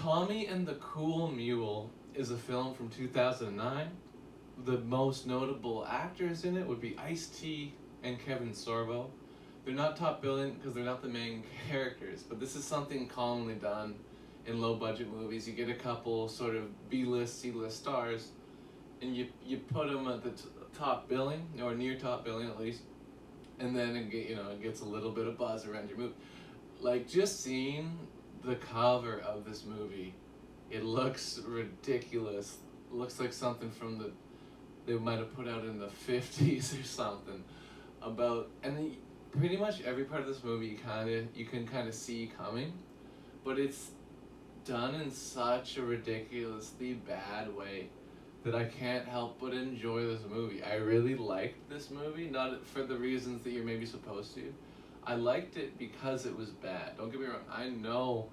Tommy and the Cool Mule is a film from 2009. The most notable actors in it would be Ice-T and Kevin Sorbo. They're not top billing because they're not the main characters, but this is something commonly done in low budget movies. You get a couple sort of B-list, C-list stars, and you put them at the top billing, or near top billing at least, and then it gets a little bit of buzz around your movie. Like, just seeing the cover of this movie, it looks ridiculous. It looks like something from they might have put out in the 50s or something. Pretty much every part of this movie you can kind of see coming, but it's done in such a ridiculously bad way that I can't help but enjoy this movie. I really liked this movie, not for the reasons that you're maybe supposed to. I liked it because it was bad. Don't get me wrong, I know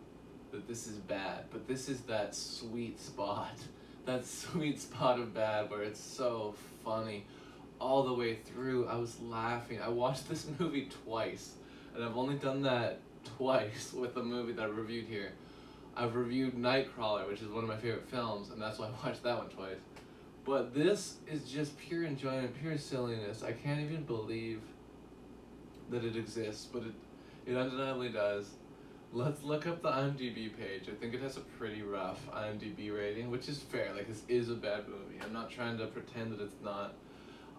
that this is bad, but this is that sweet spot. That sweet spot of bad where it's so funny all the way through. I was laughing. I watched this movie twice, and I've only done that twice with the movie that I reviewed here. I've reviewed Nightcrawler, which is one of my favorite films, and that's why I watched that one twice. But this is just pure enjoyment, pure silliness. I can't even believe that it exists, but it undeniably does. Let's look up the IMDb page. I think it has a pretty rough IMDb rating, which is fair. Like, this is a bad movie. I'm not trying to pretend that it's not.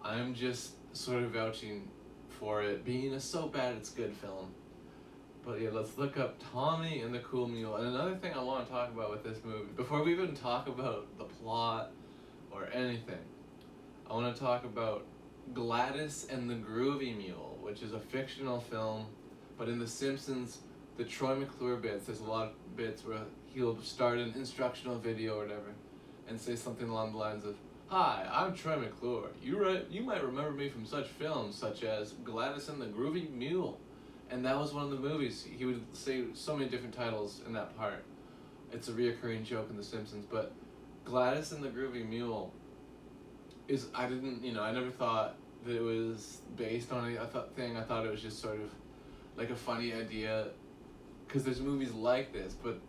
I'm just sort of vouching for it being a so bad it's good film. But yeah, let's look up Tommy and the Cool Mule. And another thing I want to talk about with this movie, before we even talk about the plot or anything, I want to talk about Gladys and the Groovy Mule, which is a fictional film, but in The Simpsons, the Troy McClure bits, there's a lot of bits where he'll start an instructional video or whatever and say something along the lines of, "Hi, I'm Troy McClure. You might remember me from such films such as Gladys and the Groovy Mule." And that was one of the movies. He would say so many different titles in that part. It's a reoccurring joke in The Simpsons. But Gladys and the Groovy Mule is, I never thought that it was based on I thought it was just sort of like a funny idea, because there's movies like this, but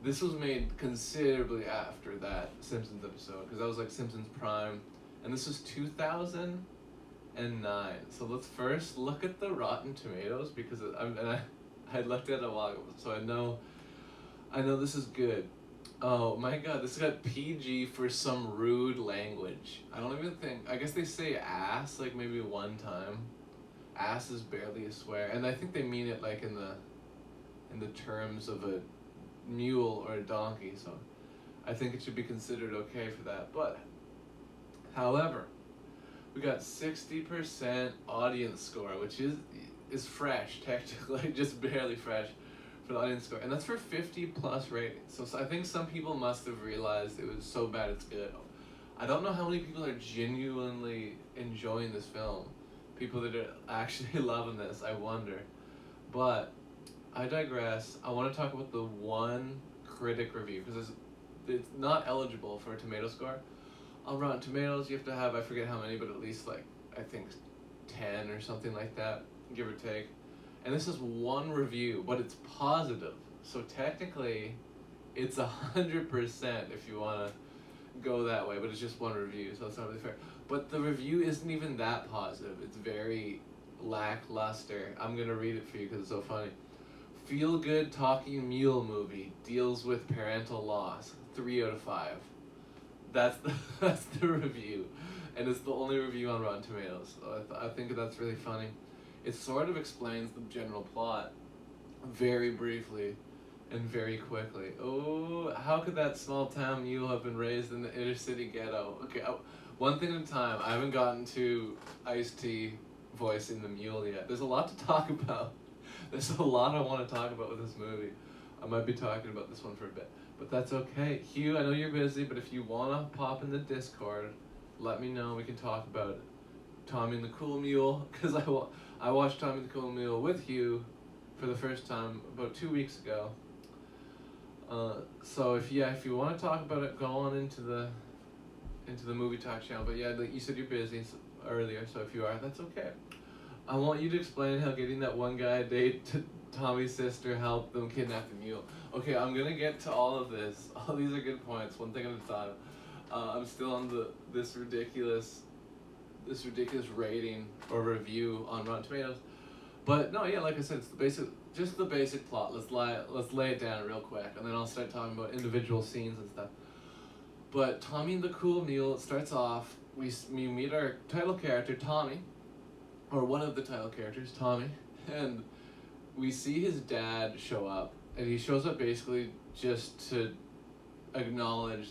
this was made considerably after that Simpsons episode, because that was like Simpsons Prime, and this was 2009. So let's first look at the Rotten Tomatoes, because I looked at it a while ago, so I know this is good. Oh my god, this got PG for some rude language. I guess they say ass like maybe one time. Ass is barely a swear, and I think they mean it like in the terms of a mule or a donkey, so I think it should be considered okay for that. But however, we got 60% audience score, which is fresh technically, just barely fresh for the audience score, and that's for 50 plus ratings. So I think some people must have realized it was so bad it's good. I don't know how many people are genuinely enjoying this film, people that are actually loving this, I wonder. But I digress. I want to talk about the one critic review, because it's not eligible for a tomato score. On Rotten Tomatoes, you have to have, I forget how many, but at least like, I think 10 or something like that, give or take. And this is one review, but it's positive. So technically, it's 100% if you want to go that way, but it's just one review, so it's not really fair. But the review isn't even that positive. It's very lackluster. I'm going to read it for you because it's so funny. Feel-good talking mule movie deals with parental loss. 3 out of 5. That's the review, and it's the only review on Rotten Tomatoes. So I think that's really funny. It sort of explains the general plot very briefly and very quickly. Oh, how could that small town mule have been raised in the inner city ghetto? Okay, one thing at a time. I haven't gotten to Ice-T voicing the mule yet. There's a lot to talk about. There's a lot I want to talk about with this movie. I might be talking about this one for a bit, but that's okay. Hugh, I know you're busy, but if you want to pop in the Discord, let me know. We can talk about it. Tommy and the Cool Mule, because I watched Tommy and the Cool Mule with Hugh for the first time about 2 weeks ago. So if you want to talk about it, go on into the movie talk channel. But yeah, like you said, you're busy earlier, so if you are, that's okay. I want you to explain how getting that one guy a date Tommy's sister helped them kidnap the mule. Okay, I'm gonna get to all of this. All these are good points, one thing at a time. I'm still on this ridiculous rating or review on Rotten Tomatoes. But no, yeah, like I said, it's just the basic plot. Let's lay it down real quick, and then I'll start talking about individual scenes and stuff. But Tommy and the Cool Mule, it starts off. We meet our title character Tommy, or one of the title characters, Tommy, and we see his dad show up, and he shows up basically just to acknowledge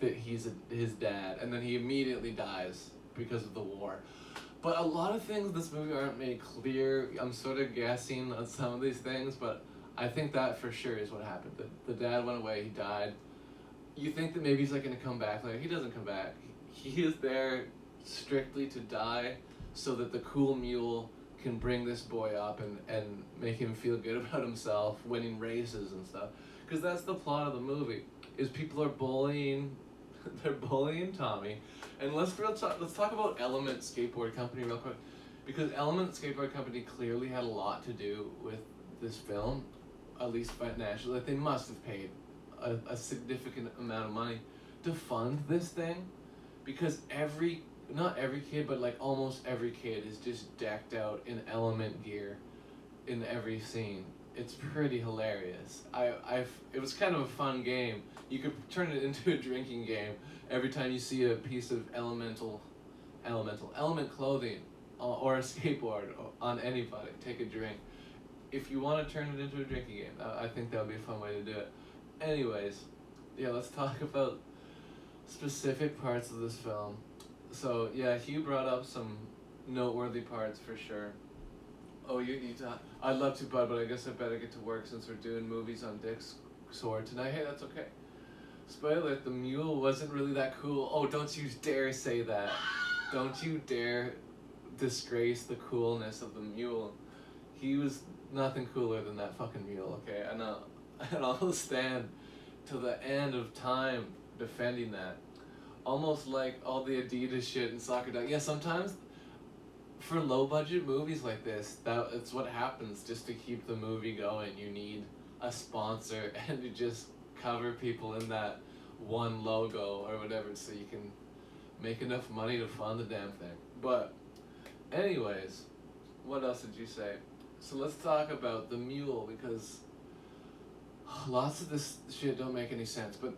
that he's his dad, and then he immediately dies because of the war. But a lot of things in this movie aren't made clear. I'm sort of guessing on some of these things, but I think that for sure is what happened. The dad went away, he died. You think that maybe he's like going to come back later. He doesn't come back. He is there strictly to die so that the Cool Mule can bring this boy up and make him feel good about himself, winning races and stuff. Because that's the plot of the movie, is people are bullying, they're bullying Tommy. And let's talk about Element Skateboard Company real quick, because Element Skateboard Company clearly had a lot to do with this film, at least financially. Like, they must have paid a significant amount of money to fund this thing, because not every kid, but like almost every kid is just decked out in Element gear in every scene. It's pretty hilarious. It was kind of a fun game. You could turn it into a drinking game every time you see a piece of element clothing or a skateboard on anybody. Take a drink. If you want to turn it into a drinking game, I think that would be a fun way to do it. Anyways, yeah, let's talk about specific parts of this film. So yeah, Hugh brought up some noteworthy parts for sure. Oh, I'd love to, bud, but I guess I better get to work since we're doing movies on Dick's Sword tonight. Hey, that's okay. Spoiler, the mule wasn't really that cool. Oh, don't you dare say that. Don't you dare disgrace the coolness of the mule. He was nothing cooler than that fucking mule, okay? And I'll stand till the end of time defending that. Almost like all the Adidas shit and Soccer Dog. Yeah, sometimes for low budget movies like this, it's what happens. Just to keep the movie going, you need a sponsor and to just cover people in that one logo or whatever, so you can make enough money to fund the damn thing. But anyways, what else did you say? So let's talk about the mule, because lots of this shit don't make any sense. But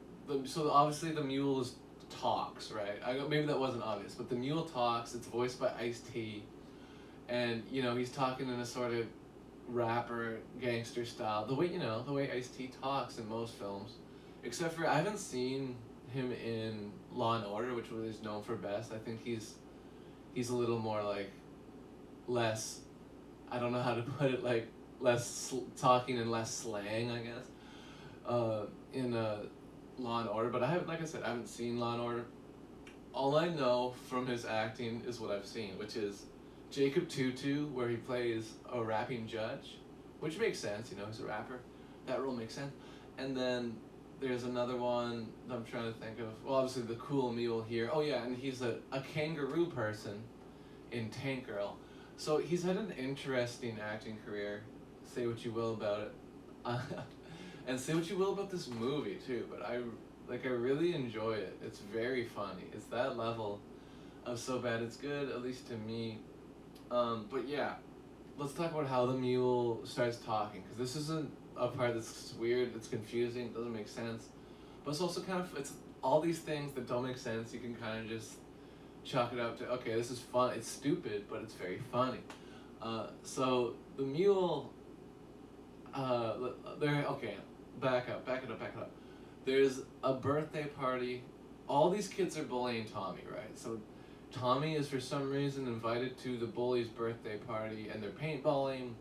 so obviously the mule talks, right? Maybe that wasn't obvious, but the mule talks. It's voiced by Ice-T, and he's talking in a sort of rapper gangster style, the way Ice-T talks in most films, except for I haven't seen him in Law and Order, which was known for best. I think he's a little more like less, I don't know how to put it, like less talking and less slang, I guess, in Law and Order. But I haven't seen Law and Order. All I know from his acting is what I've seen, which is Jacob Tutu, where he plays a rapping judge, which makes sense, he's a rapper. That role makes sense. And then there's another one that I'm trying to think of. Well, obviously the Cool Mule here. Oh yeah, and he's a kangaroo person in Tank Girl. So he's had an interesting acting career. Say what you will about it. And say what you will about this movie too, but I really enjoy it. It's very funny. It's that level of so bad it's good, at least to me. But yeah, let's talk about how the mule starts talking, because this isn't a part that's weird, it's confusing, it doesn't make sense. But it's also it's all these things that don't make sense, you can kind of just chalk it up to, okay, this is fun, it's stupid, but it's very funny. So the mule, back it up. There's a birthday party. All these kids are bullying Tommy, right? So Tommy is for some reason invited to the bully's birthday party, and they're paintballing,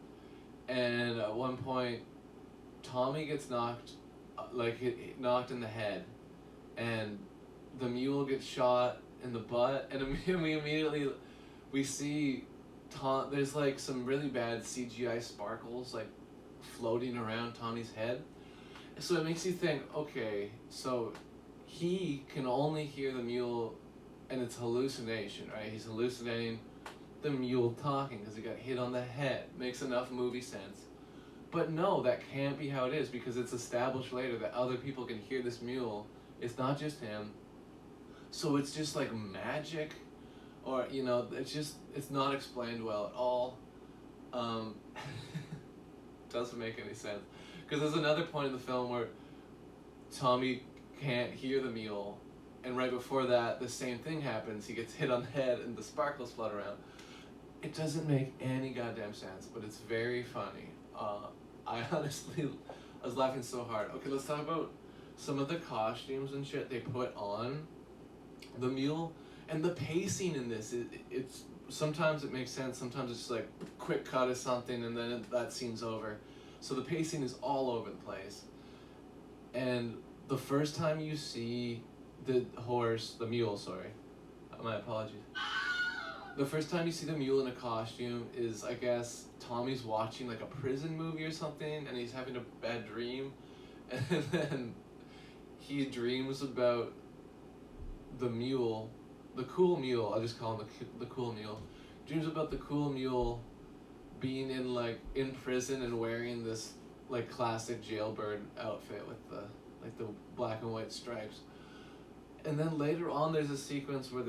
and at one point Tommy gets knocked in the head, and the mule gets shot in the butt, and we see there's like some really bad CGI sparkles like floating around Tommy's head. So it makes you think, okay, so he can only hear the mule, and it's hallucination, right? He's hallucinating the mule talking because he got hit on the head. Makes enough movie sense. But no, that can't be how it is, because it's established later that other people can hear this mule. It's not just him. So it's just like magic, or it's not explained well at all. Um, doesn't make any sense, because there's another point in the film where Tommy can't hear the mule, and right before that, the same thing happens. He gets hit on the head, and the sparkles flood around. It doesn't make any goddamn sense, but it's very funny. I honestly, I was laughing so hard. Okay, let's talk about some of the costumes and shit they put on the mule, and the pacing in this. It's sometimes it makes sense. Sometimes it's just like quick cut of something, and then that scene's over. So the pacing is all over the place. And the first time you see the mule, sorry, my apologies. The first time you see the mule in a costume is, I guess, Tommy's watching like a prison movie or something, and he's having a bad dream, and then he dreams about the mule, the Cool Mule. I'll just call him the Cool Mule. Dreams about the Cool Mule being in prison and wearing this like classic jailbird outfit with the black and white stripes. And then later on, there's a sequence where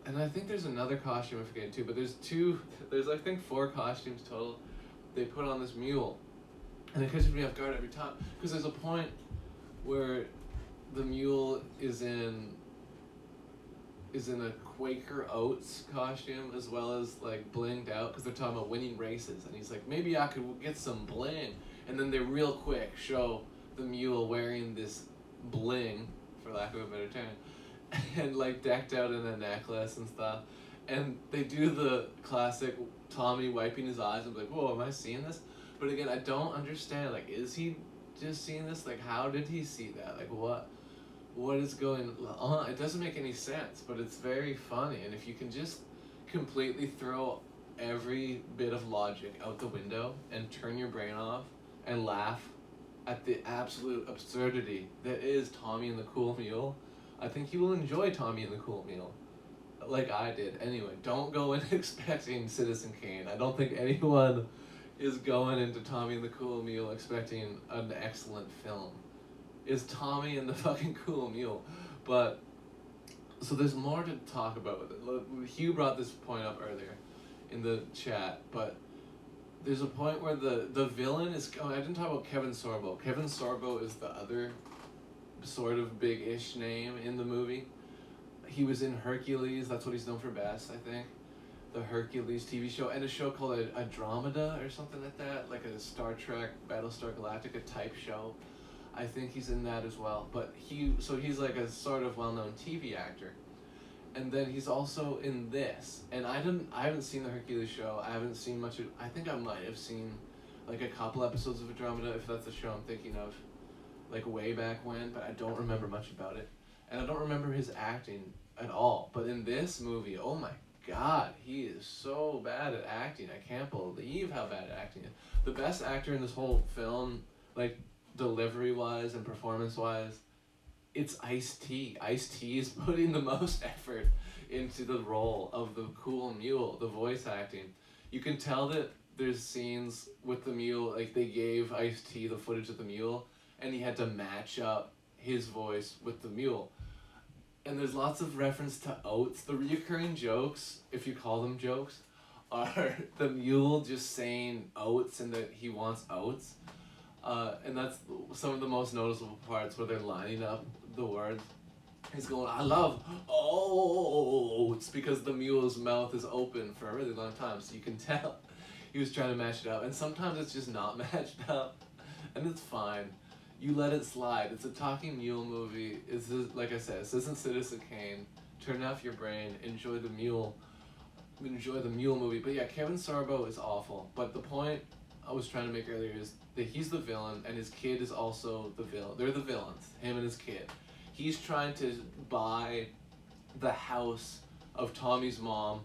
and I think there's another costume I forget too, but there's I think 4 costumes total they put on this mule, and it catches me off guard every time, because there's a point where the mule is in a Quaker Oats costume, as well as like blinged out, because they're talking about winning races, and he's like, maybe I could get some bling, and then they real quick show the mule wearing this bling, for lack of a better term, and like decked out in a necklace and stuff, and they do the classic Tommy wiping his eyes and be like, whoa, am I seeing this? But again, I don't understand, like, is he just seeing this? Like, how did he see that? Like, what is going on? It doesn't make any sense, but it's very funny. And if you can just completely throw every bit of logic out the window and turn your brain off and laugh at the absolute absurdity that is Tommy and the Cool Mule, I think you will enjoy Tommy and the Cool Mule, like I did. Anyway, don't go in expecting Citizen Kane. I don't think anyone is going into Tommy and the Cool Mule expecting an excellent film. Is Tommy and the fucking Cool Mule. But, so there's more to talk about with it. Hugh brought this point up earlier in the chat, but there's a point where the villain is, I didn't talk about Kevin Sorbo. Kevin Sorbo is the other sort of big-ish name in the movie. He was in Hercules, that's what he's known for best, I think. The Hercules TV show, and a show called Andromeda or something like that, like a Star Trek, Battlestar Galactica type show. I think he's in that as well. But he's like a sort of well-known TV actor. And then he's also in this. And I haven't seen the Hercules show. I haven't seen much of, I think I might have seen like a couple episodes of Andromeda, if that's the show I'm thinking of, like way back when, but I don't remember much about it. And I don't remember his acting at all. But in this movie, oh my God, he is so bad at acting. I can't believe how bad at acting is. The best actor in this whole film, like delivery-wise and performance-wise, it's Ice-T. Ice-T is putting the most effort into the role of the Cool Mule, the voice acting. You can tell that there's scenes with the mule, like they gave Ice-T the footage of the mule, and he had to match up his voice with the mule. And there's lots of reference to oats. The reoccurring jokes, if you call them jokes, are the mule just saying oats and that he wants oats. And that's some of the most noticeable parts where they're lining up the words. He's going, I love oats, because the mule's mouth is open for a really long time, so you can tell he was trying to match it up. And sometimes it's just not matched up, and it's fine. You let it slide. It's a talking mule movie. It's just, like I said, this isn't Citizen Kane. Turn off your brain. Enjoy the mule movie. But yeah, Kevin Sorbo is awful. But the point I was trying to make earlier is that he's the villain, and his kid is also the villain. They're the villains, him and his kid. He's trying to buy the house of Tommy's mom,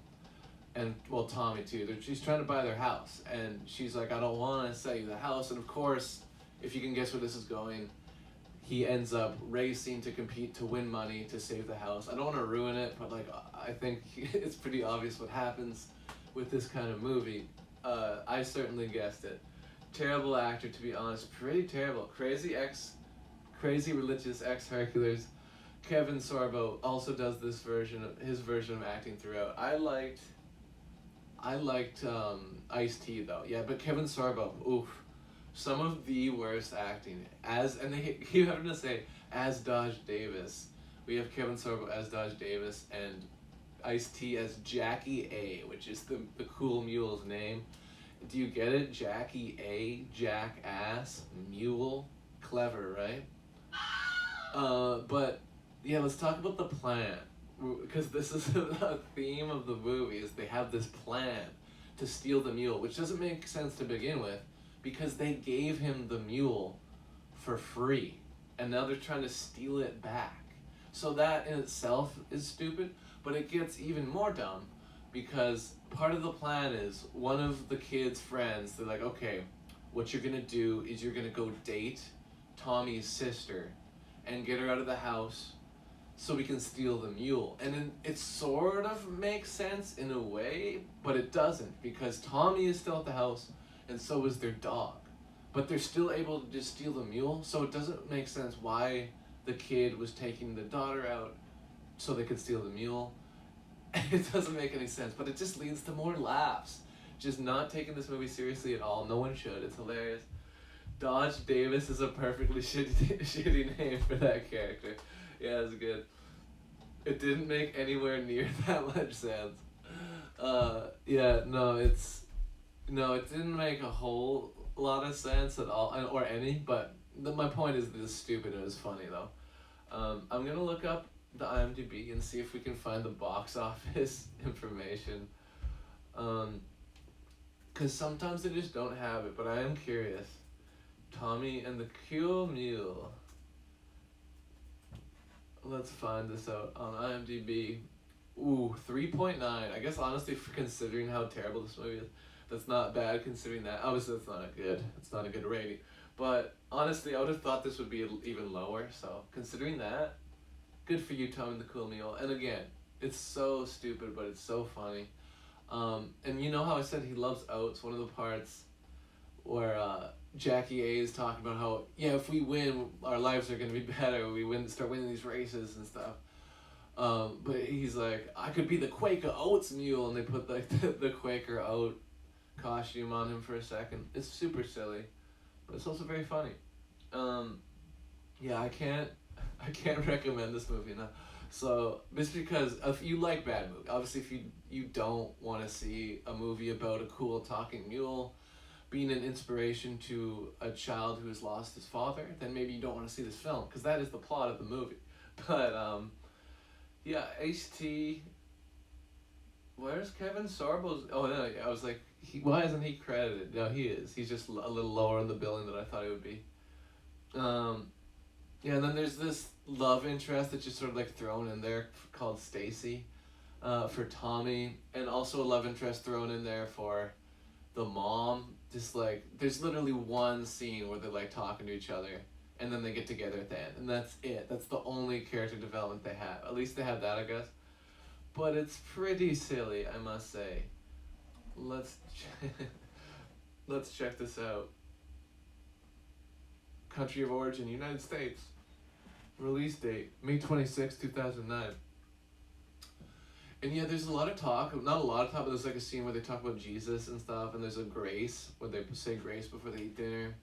and, well, Tommy too. She's trying to buy their house, and she's like, I don't want to sell you the house. And of course, if you can guess where this is going, he ends up racing to compete to win money to save the house. I don't want to ruin it, but like I think it's pretty obvious what happens with this kind of movie. I certainly guessed it. Terrible actor, to be honest. Pretty terrible. Crazy religious ex Hercules. Kevin Sorbo also does his version of acting throughout. I liked Ice-T though. Yeah, but Kevin Sorbo, oof, some of the worst acting. And they keep having to say as Dodge Davis. We have Kevin Sorbo as Dodge Davis and Ice-T as Jackie A, which is the Cool Mule's name. Do you get it? Jackie A, jackass, mule, clever, right? But yeah, let's talk about the plan, because this is a theme of the movie. Is they have this plan to steal the mule, which doesn't make sense to begin with, because they gave him the mule for free, and now they're trying to steal it back. So that in itself is stupid, but it gets even more dumb because part of the plan is one of the kids' friends, they're like, okay, what you're gonna do is you're gonna go date Tommy's sister and get her out of the house so we can steal the mule. And then it sort of makes sense in a way, but it doesn't, because Tommy is still at the house and so is their dog. But they're still able to just steal the mule, so it doesn't make sense why the kid was taking the daughter out so they could steal the mule. It doesn't make any sense, but it just leads to more laughs. Just not taking this movie seriously at all. No one should. It's hilarious. Dodge Davis is a perfectly shitty name for that character. Yeah, it's good. It didn't make anywhere near that much sense. It didn't make a whole lot of sense at all, or any, but my point is this is stupid. It was funny though. I'm gonna look up the IMDb and see if we can find the box office information. Cause sometimes they just don't have it, but I am curious. Tommy and the Cool Mule. Let's find this out on IMDb. Ooh, 3.9. I guess honestly, for considering how terrible this movie is, that's not bad considering that. Obviously, that's not good. It's not a good rating. But honestly, I would have thought this would be even lower. So considering that, good for you, Tommy and the Cool Mule. And again, it's so stupid, but it's so funny. And you know how I said he loves oats? One of the parts where Jackie A is talking about how, yeah, if we win, our lives are going to be better. Start winning these races and stuff. But he's like, I could be the Quaker Oats mule, and they put like the Quaker Oat costume on him for a second. It's super silly, but it's also very funny. Yeah, I can't recommend this movie enough. So just because if you like bad movies, obviously if you don't want to see a movie about a cool talking mule being an inspiration to a child who has lost his father, then maybe you don't want to see this film, because that is the plot of the movie. But yeah, Ice-T. Where's Kevin Sorbo's? Oh no, I was like, why isn't he credited? No, he is. He's just a little lower in the billing than I thought he would be. Yeah, and then there's this love interest that's just sort of like thrown in there called Stacy, for Tommy, and also a love interest thrown in there for the mom. Just like, there's literally one scene where they're like talking to each other, and then they get together at the end, and that's it. That's the only character development they have. At least they have that, I guess. But it's pretty silly, I must say. Let's check this out. Country of origin, United States. Release date, May 26, 2009. And yeah, there's a lot of talk, not a lot of talk, but there's like a scene where they talk about Jesus and stuff, and there's a grace, where they say grace before they eat dinner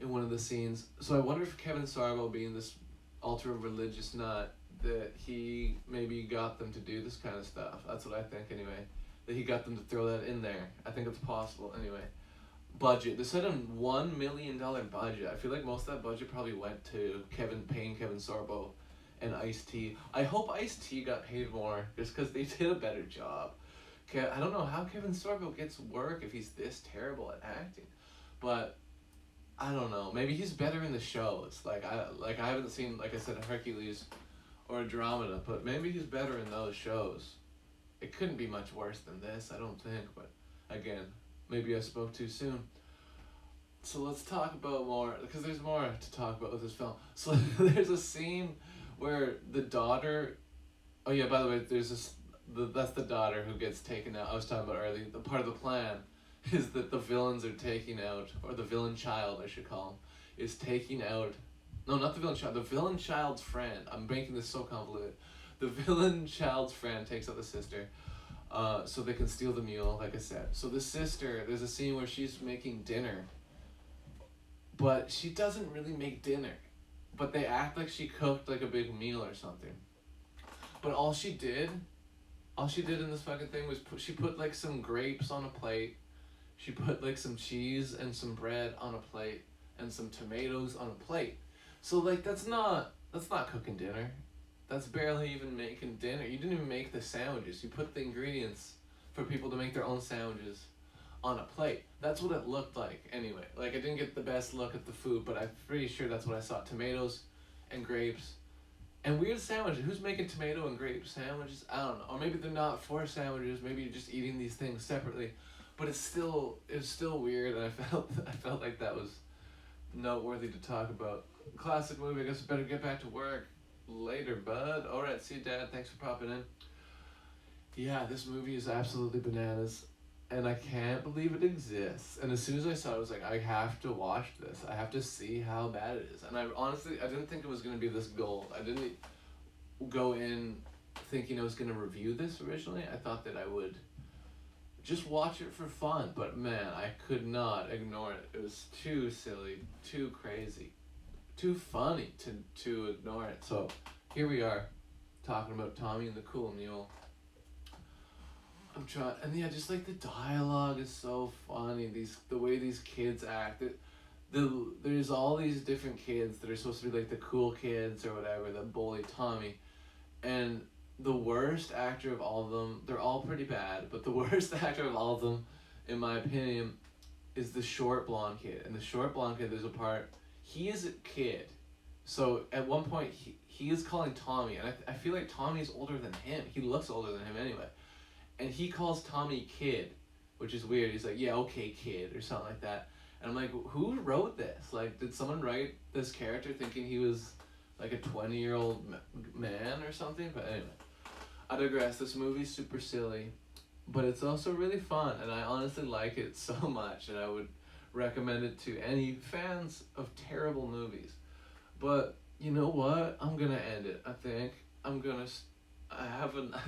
in one of the scenes. So I wonder if Kevin Sorbo, being this ultra-religious nut, that he maybe got them to do this kind of stuff. That's what I think anyway. That he got them to throw that in there. I think it's possible anyway. Budget. They said a $1 million budget. I feel like most of that budget probably went to Kevin Sorbo and Ice-T. I hope Ice-T got paid more just because they did a better job. I don't know how Kevin Sorbo gets work if he's this terrible at acting. But I don't know. Maybe he's better in the shows. I haven't seen, like I said, Hercules or Andromeda, but maybe he's better in those shows. It couldn't be much worse than this, I don't think, but again, maybe I spoke too soon. So let's talk about more, because there's more to talk about with this film. So there's a scene where the daughter, oh yeah, by the way, that's the daughter who gets taken out. I was talking about earlier, the part of the plan is that the villains are taking out, or the villain child, I should call him, is taking out. No, not the villain child. The villain child's friend. I'm making this so convoluted. The villain child's friend takes out the sister, so they can steal the mule, like I said. So the sister, there's a scene where she's making dinner, but she doesn't really make dinner. But they act like she cooked like a big meal or something. But all she did in this fucking thing was she put like some grapes on a plate. She put like some cheese and some bread on a plate and some tomatoes on a plate. So like that's not cooking dinner. That's barely even making dinner. You didn't even make the sandwiches. You put the ingredients for people to make their own sandwiches on a plate. That's what it looked like anyway. Like I didn't get the best look at the food, but I'm pretty sure that's what I saw. Tomatoes and grapes and weird sandwiches. Who's making tomato and grape sandwiches? I don't know. Or maybe they're not for sandwiches. Maybe you're just eating these things separately. But it's still weird, and I felt like that was noteworthy to talk about. Classic movie. I guess I better get back to work later, bud. All right, see you, Dad. Thanks for popping in. Yeah, this movie is absolutely bananas, and I can't believe it exists. And as soon as I saw it, I was like, I have to watch this. I have to see how bad it is. And I honestly didn't think it was gonna be this gold. I didn't go in thinking I was gonna review this originally. I thought that I would just watch it for fun, but man, I could not ignore it. It was too silly, too crazy, too funny to ignore it. So here we are, talking about Tommy and the Cool Mule. I'm trying, and yeah, just like the dialogue is so funny. The way these kids act. There's all these different kids that are supposed to be like the cool kids or whatever that bully Tommy, and the worst actor of all of them, they're all pretty bad, but the worst actor of all of them, in my opinion, is the short blonde kid. And the short blonde kid, there's a part, he is a kid. So at one point, he is calling Tommy, and I feel like Tommy's older than him. He looks older than him anyway. And he calls Tommy kid, which is weird. He's like, yeah, okay, kid, or something like that. And I'm like, who wrote this? Like, did someone write this character thinking he was like a 20-year-old man or something? But anyway. I digress. This movie's super silly, but it's also really fun, and I honestly like it so much, and I would recommend it to any fans of terrible movies. But you know what? I'm gonna end it. I think I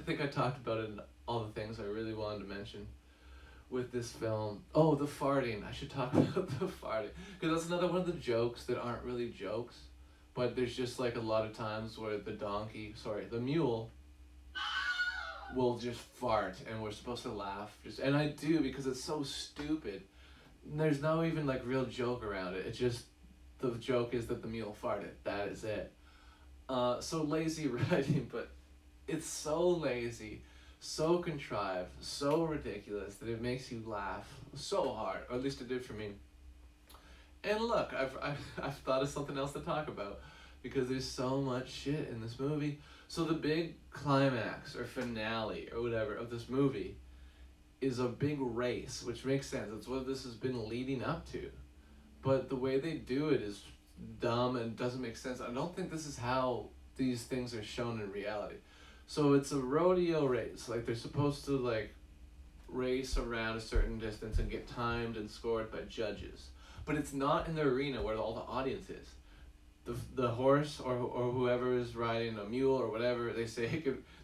think I talked about it in all the things I really wanted to mention with this film. Oh, the farting. I should talk about the farting, because that's another one of the jokes that aren't really jokes, but there's just like a lot of times where the mule will just fart, and we're supposed to laugh. And I do, because it's so stupid. There's no even like real joke around it. It's just the joke is that the mule farted. That is it. So lazy writing, but it's so lazy, so contrived, so ridiculous that it makes you laugh so hard. Or at least it did for me. And look, I've thought of something else to talk about, because there's so much shit in this movie. So the big climax or finale or whatever of this movie is a big race, which makes sense. It's what this has been leading up to. But the way they do it is dumb and doesn't make sense. I don't think this is how these things are shown in reality. So it's a rodeo race. Like they're supposed to like race around a certain distance and get timed and scored by judges. But it's not in the arena where all the audience is. The horse or whoever is riding a mule or whatever, they say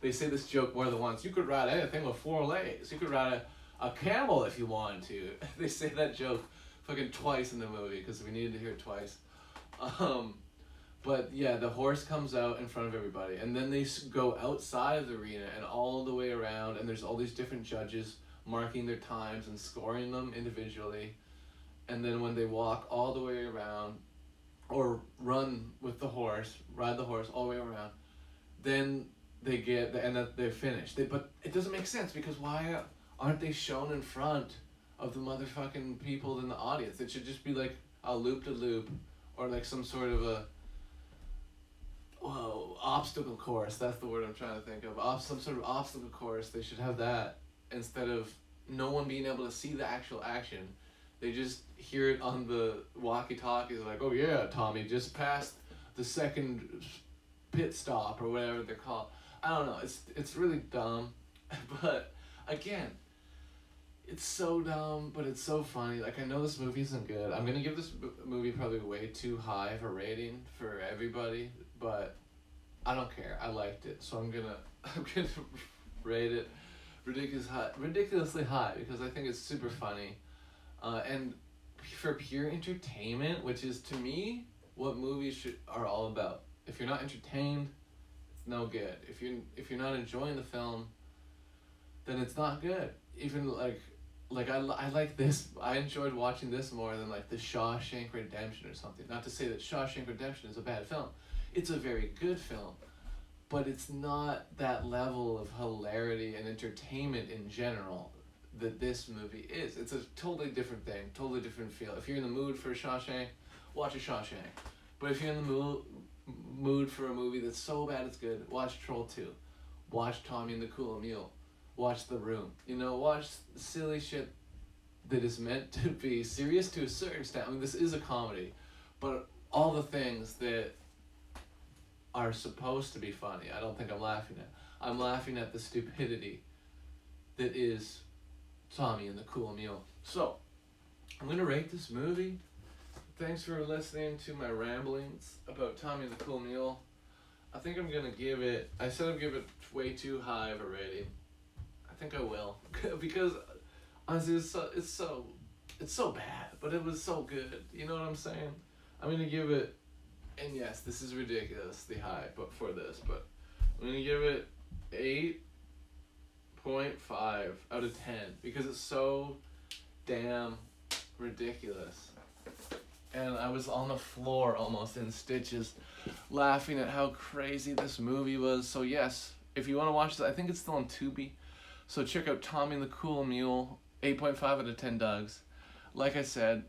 this joke more than once. You could ride anything with 4 legs. You could ride a camel if you wanted to. They say that joke fucking twice in the movie because we needed to hear it twice. But yeah, the horse comes out in front of everybody, and then they go outside of the arena and all the way around, and there's all these different judges marking their times and scoring them individually. And then when they walk all the way around, or run with the horse, ride the horse all the way around, then they get, and that they're finished. But it doesn't make sense, because why aren't they shown in front of the motherfucking people in the audience? It should just be like a loop-de-loop, or like some sort of a obstacle course. That's the word I'm trying to think of. Some sort of obstacle course. They should have that instead of no one being able to see the actual action. They just hear it on the walkie-talkies, like, oh yeah, Tommy just passed the second pit stop, or whatever they're called. I don't know, it's really dumb. But again, It's so dumb, but it's so funny. Like, I know this movie isn't good. I'm gonna give this movie probably way too high of a rating for everybody, but I don't care. I liked it, so I'm gonna I'm gonna rate it ridiculously high because I think it's super funny, and for pure entertainment, which is to me what movies are all about. If you're not entertained, it's no good. If you're not enjoying the film, then it's not good. Even I like this. I enjoyed watching this more than like the Shawshank Redemption or something. Not to say that Shawshank Redemption is a bad film. It's a very good film, but it's not that level of hilarity and entertainment in general that this movie is. It's a totally different thing, totally different feel. If you're in the mood for Shawshank, watch a Shawshank. But if you're in the mood for a movie that's so bad it's good, watch Troll 2. Watch Tommy and the Cool Mule. Watch The Room. Watch silly shit that is meant to be serious to a certain extent. I mean, this is a comedy, but all the things that are supposed to be funny, I don't think I'm laughing at. I'm laughing at the stupidity that is Tommy and the Cool Mule. So, I'm going to rate this movie. Thanks for listening to my ramblings about Tommy and the Cool Mule. I think I'm going to give it, I said I'd give it way too high of a rating. I think I will. Because, honestly, it's so bad, but it was so good. You know what I'm saying? I'm going to give it, and yes, this is ridiculously high but I'm going to give it 8.5 out of 10 because it's so damn ridiculous. And I was on the floor almost in stitches laughing at how crazy this movie was. So yes, if you want to watch this, I think it's still on Tubi. So check out Tommy and the Cool Mule, 8.5 out of 10 dogs. Like I said,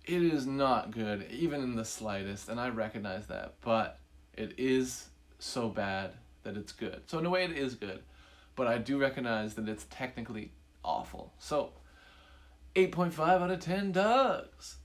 it is not good, even in the slightest, and I recognize that, but it is so bad that it's good. So in a way it is good, but I do recognize that it's technically awful. So 8.5 out of 10 dogs.